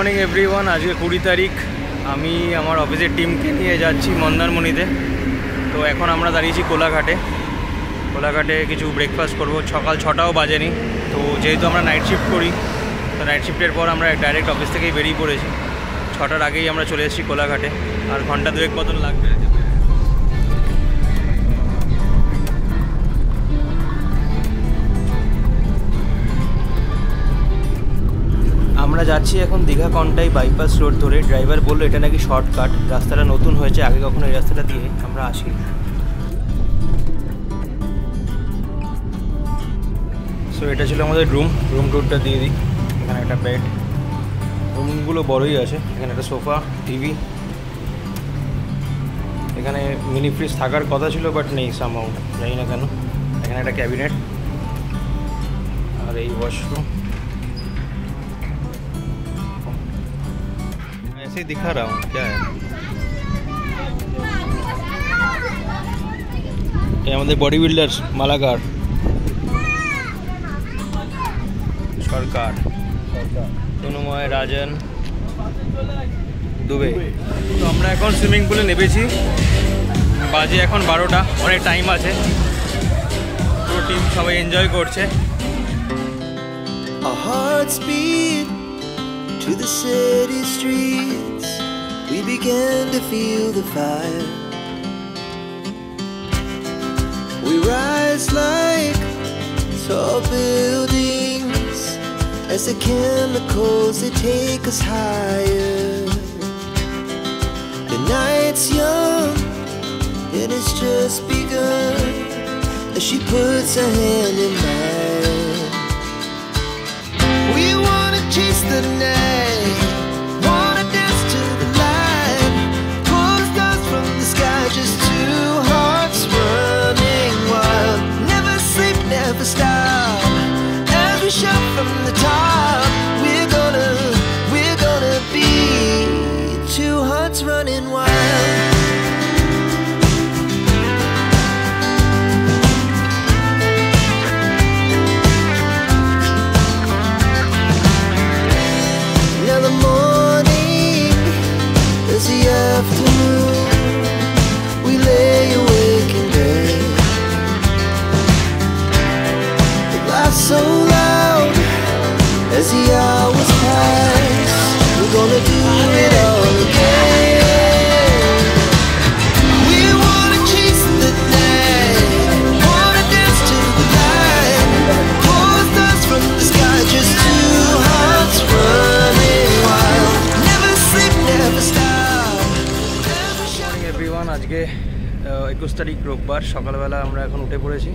Morning everyone. আজকে 20 তারিখ। আমি আমার অফিসের টিমকে নিয়ে যাচ্ছি মন্দারমণিতে। তো এখন আমরা দাঁড়িয়েছি কোলাঘাটে। কোলাঘাটে কিছু ব্রেকফাস্ট করব। সকাল 6টাও বাজেনি। তো যেহেতু আমরা নাইট শিফট করি, তো নাইট শিফটের পর আমরা ডাইরেক্ট অফিস থেকেই বেরিয়ে পড়েছি। 6টার আগেই আমরা চলে এসেছি কোলাঘাটে, আর ঘন্টা দুয়েক মতন লাগবে। আমরা যাচ্ছি এখন দীঘা কন্টাই বাইপাস রোড ধরে। ড্রাইভার বললো এটা নাকি শর্টকাট, রাস্তাটা নতুন হয়েছে, আগে কখনো এই রাস্তাটা দিয়ে আমরা আসি। সো এটা ছিল আমাদের রুম ট্যুরটা দিয়ে দিই। এখানে একটা বেড, রুমগুলো বড়ই আছে। এখানে একটা সোফা, টিভি, এখানে মিনি ফ্রিজ থাকার কথা ছিল বাট নেই সামহাউ, জানি না কেন। এখানে একটা ক্যাবিনেট, আর এই ওয়াশরুম। ऐसे ही दिखा रहा हूँ क्या है। ये हमारे बॉडी बिल्डर्स मालाकार सरकार তনুময়, রাজন, দুবে। তো আমরা এখন সুইমিং পুলে নেমেছি। বাজে এখন 12টা, অনেক টাইম আছে। পুরো টিম সবাই এনজয় করছে। Our hearts beat to the city streets. We began to feel the fire. We rise like tall buildings as the chemicals, they take us higher. The night's young and it's just begun as she puts her hand in mine. We wanna chase the night, wanna dance to the light, pull the stars from the sky, just two hearts running wild. Never sleep, never stop, as we shout from the top. We're gonna be two hearts running wild. We lay awake in bed. The laugh so loud as the hours pass. We're gonna do it all again. We wanna chase the night, wanna dance to the light, pull the stars from the sky, just two hearts running wild. Never sleep, never stop. আজকে 21 তারিখ রোববার। সকালবেলা আমরা এখন উঠে পড়েছি,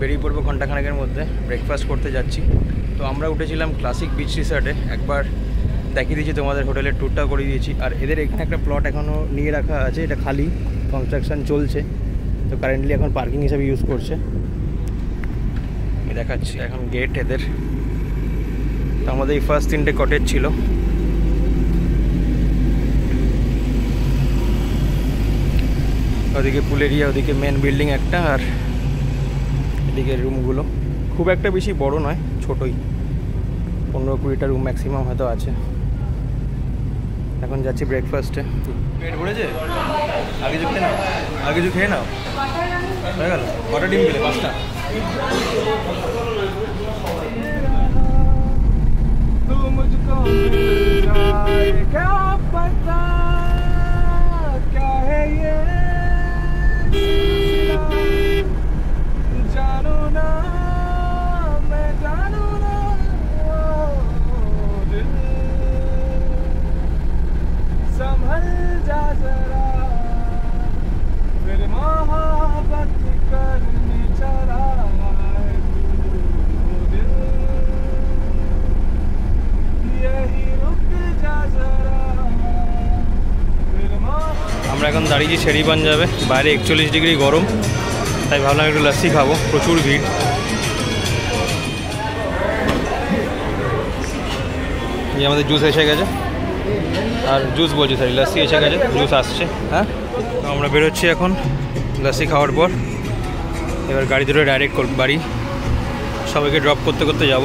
বেরিয়ে পড়বো ঘন্টাখানেকের মধ্যে। ব্রেকফাস্ট করতে যাচ্ছি। তো আমরা উঠেছিলাম ক্লাসিক বিচ রিসর্টে। একবার দেখিয়ে দিয়েছি তোমাদের, হোটেলের ট্যুরটা করে দিয়েছি। আর এদের এখানে একটা প্লট এখনও নিয়ে রাখা আছে, এটা খালি, কনস্ট্রাকশান চলছে। তো কারেন্টলি এখন পার্কিং হিসাবে ইউজ করছে। আমি দেখাচ্ছি এখন গেট এদের। তো আমাদের এই ফার্স্ট 3টে কটেজ ছিল। ওদিকে পুল এরিয়া, ওদিকে মেন বিল্ডিং একটা, আর এদিকে রুমগুলো খুব একটা বেশি বড় নয়, ছোটই, 15-20টা রুম ম্যাক্সিমাম হয়তো আছে। এখন যাচ্ছি ব্রেকফাস্টে। পেট ভরেছে? আগে কিছু খেয়ে নাও, আগে কিছু খেয়ে নাও। হয়ে গেল? কটা ডিম দিলে? 5টা। আমরা এখন দাঁড়িয়েছি শেরি পাঞ্জাবে। বাইরে 41 ডিগ্রি গরম, তাই ভাবলাম একটু লস্যি খাবো। প্রচুর ভিড়। এই আমাদের জুস এসে গেছে, আর জুস বলছি সরি, লস্যি এসে গেছে, জুস আসছে। হ্যাঁ, তো আমরা বেরোচ্ছি এখন লস্যি খাওয়ার পর। এবার গাড়ি ধরে ডাইরেক্ট বাড়ি। সবাইকে ড্রপ করতে করতে যাব।